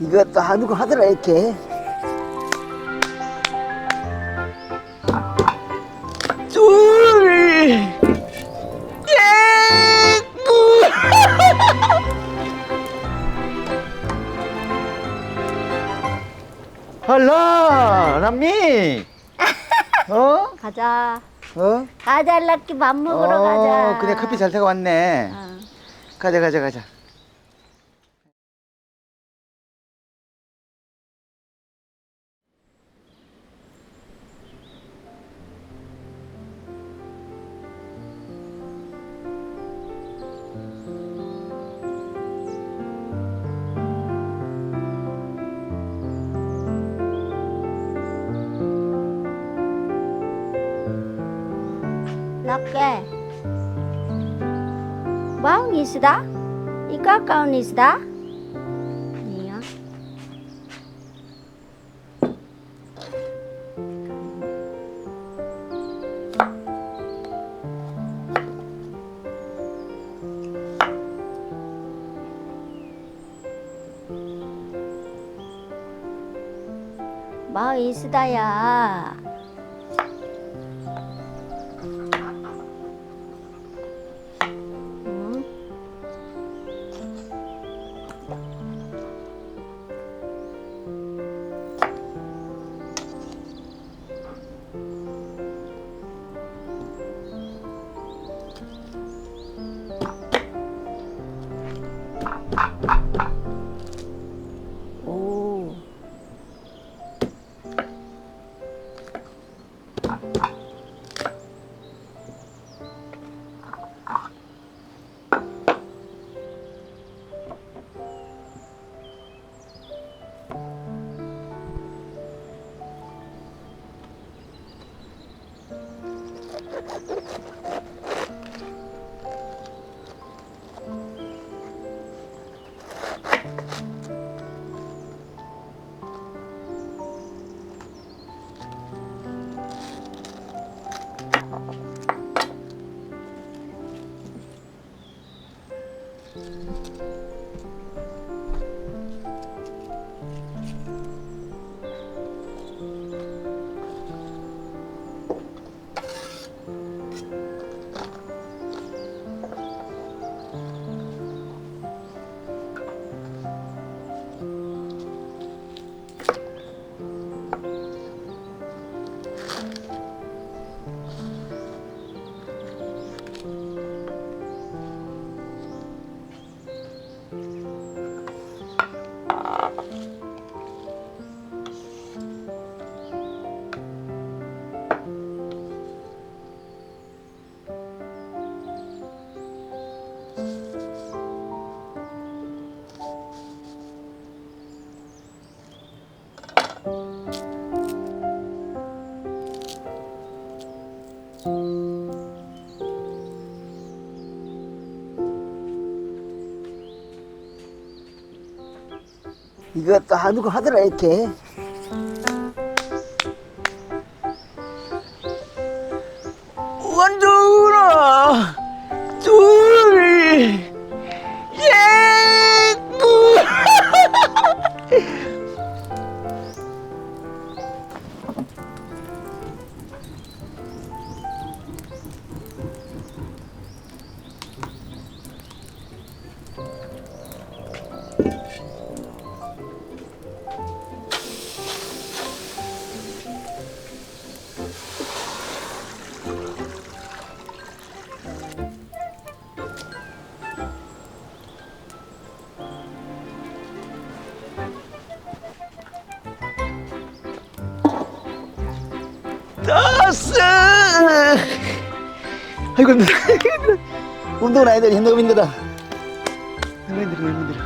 이것도 하고 하더라 이렇게. 둘, 넷, 할라, 남미. 가자. 어? 가자, 락키 밥 먹으러 가자. 그래 커피 잘 타고 왔네. 어. 가자. 락키. Bawang isda? Ikaw kaun isda? Iya. Bawang isda ya. 오. 이것도 하고 하더라 이렇게. 원정아, 둘, 넷, 다섯. 아이고 힘들어. 운동은 아니다. 너무 힘들다. 너무 힘들어.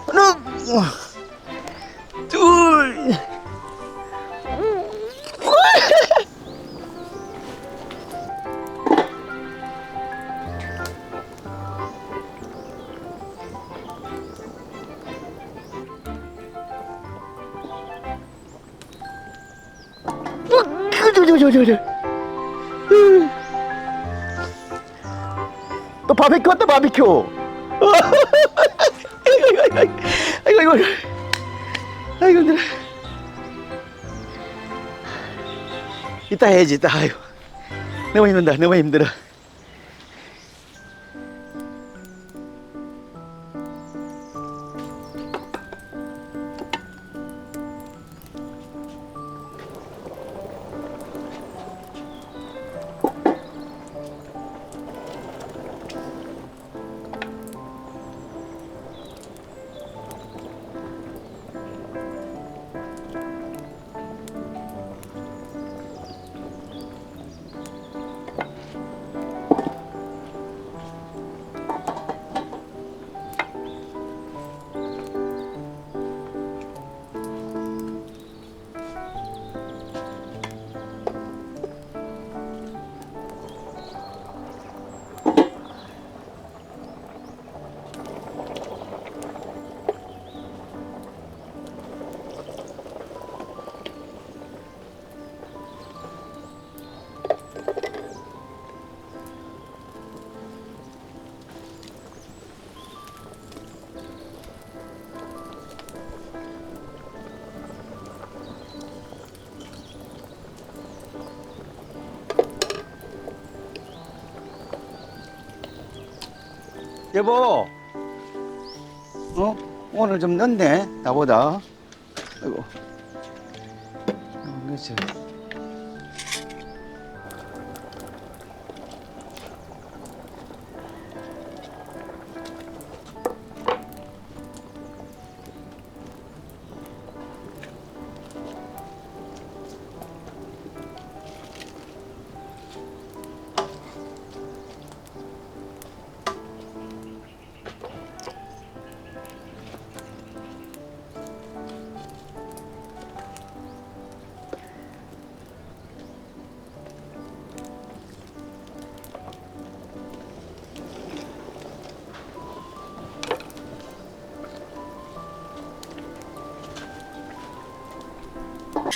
하나, 둘. 또 바비큐 왔다 바비큐. 아이고, 아이고 힘들어. 이따 해야지, 이따. 아이고, 너무 힘든다, 너무 힘들어. 여보, 오늘 좀 늦네, 나보다. 아이고. 그렇지.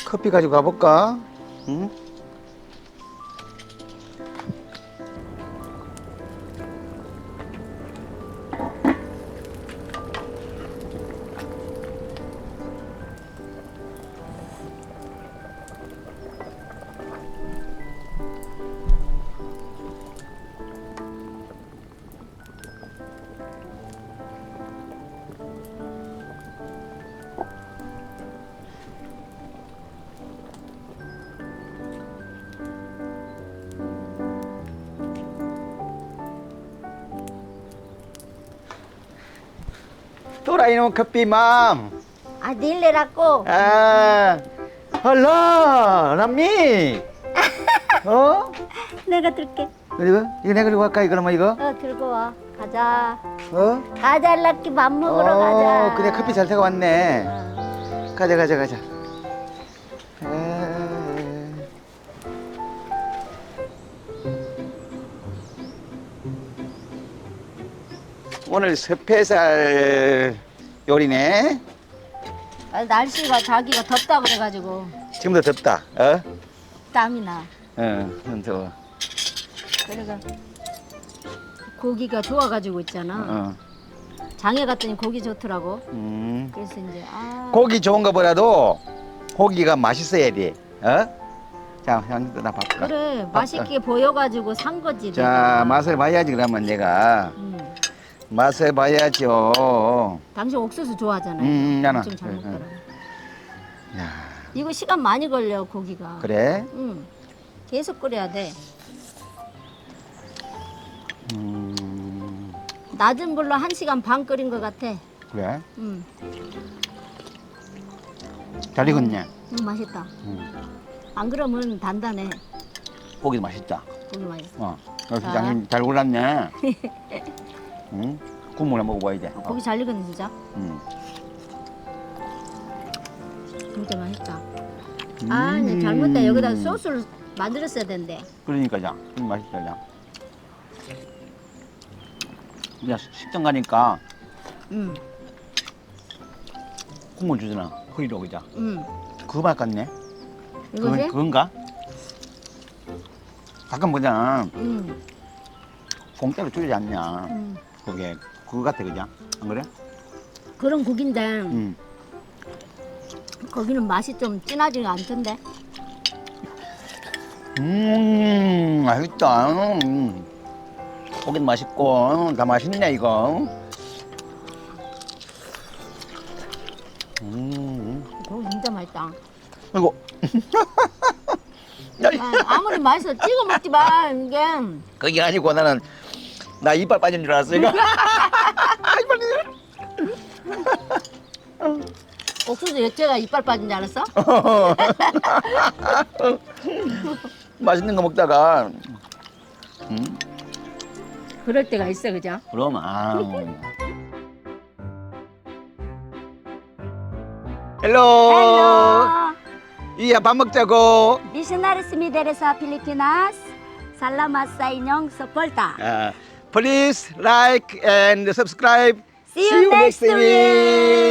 커피 가지고 가볼까? 응? 또라이놈 커피맘. 아, 닐레라고. 헐라, 남미. 내가 들게. 그리고 이거 내가 들고 갈까 이거 뭐 이거? 들고 와. 가자. 어? 가자, 락키 밥 먹으러 가자. 그래 커피 잘 타고 왔네. 가자. 오늘 섭회살 요리네. 날씨가 자기가 덥다 그래가지고 지금도 덥다. 땀이 나. 더워. 그래가 고기가 좋아가지고 있잖아. 장에 갔더니 고기 좋더라고. 그래서 이제 고기 좋은 거보다도 고기가 맛있어야 돼. 자, 형도 나 바꿀까? 그래 맛있게 보여가지고 산 거지. 자, 내가. 맛을 봐야지 그러면 내가. 맛을 봐야죠. 당신 옥수수 좋아하잖아요. 나는. 엄청 잘 먹더라고. 야, 이거 시간 많이 걸려 고기가. 그래? 계속 끓여야 돼. 낮은 불로 1시간 반 끓인 것 같아. 그래? 잘 익었네. 맛있다. 안 그러면 단단해. 고기도 맛있다. 고기 맛있어. 장님 잘 골랐네. 국물 한번 먹어봐야 돼. 고기 잘 익었네 진짜. 진짜 맛있다. 내가 잘못다. 여기다 소스를 만들었어야 된대. 그러니까 자, 맛있다 자. 그냥 식당 가니까 국물 주잖아. 허리로 그자. 그거 맛 같네. 이거지? 그건가? 가끔 보잖아. 공짜로 주지 않냐. 그게 그거 같아 그자. 안 그래? 그런 국인데 거기는 맛이 좀 진하지가 않던데. 맛있다. 고기도 맛있고 다 맛있네 이거. 고기 진짜 맛있다. 이거 아무리 맛있어 찍어 먹지 마 이게. 그게 아니고 나는 나 이빨 빠진 줄 알았어 이거. 옥수수 액체가 이빨 빠진 줄 알았어? 맛있는 거 먹다가 그럴 때가 있어 그죠? 그럼 헬로. 이야 밥 먹자고. Missionaries Mideresa Pilipinas, salamat sa inyong suporta. Please like and subscribe. See you next week!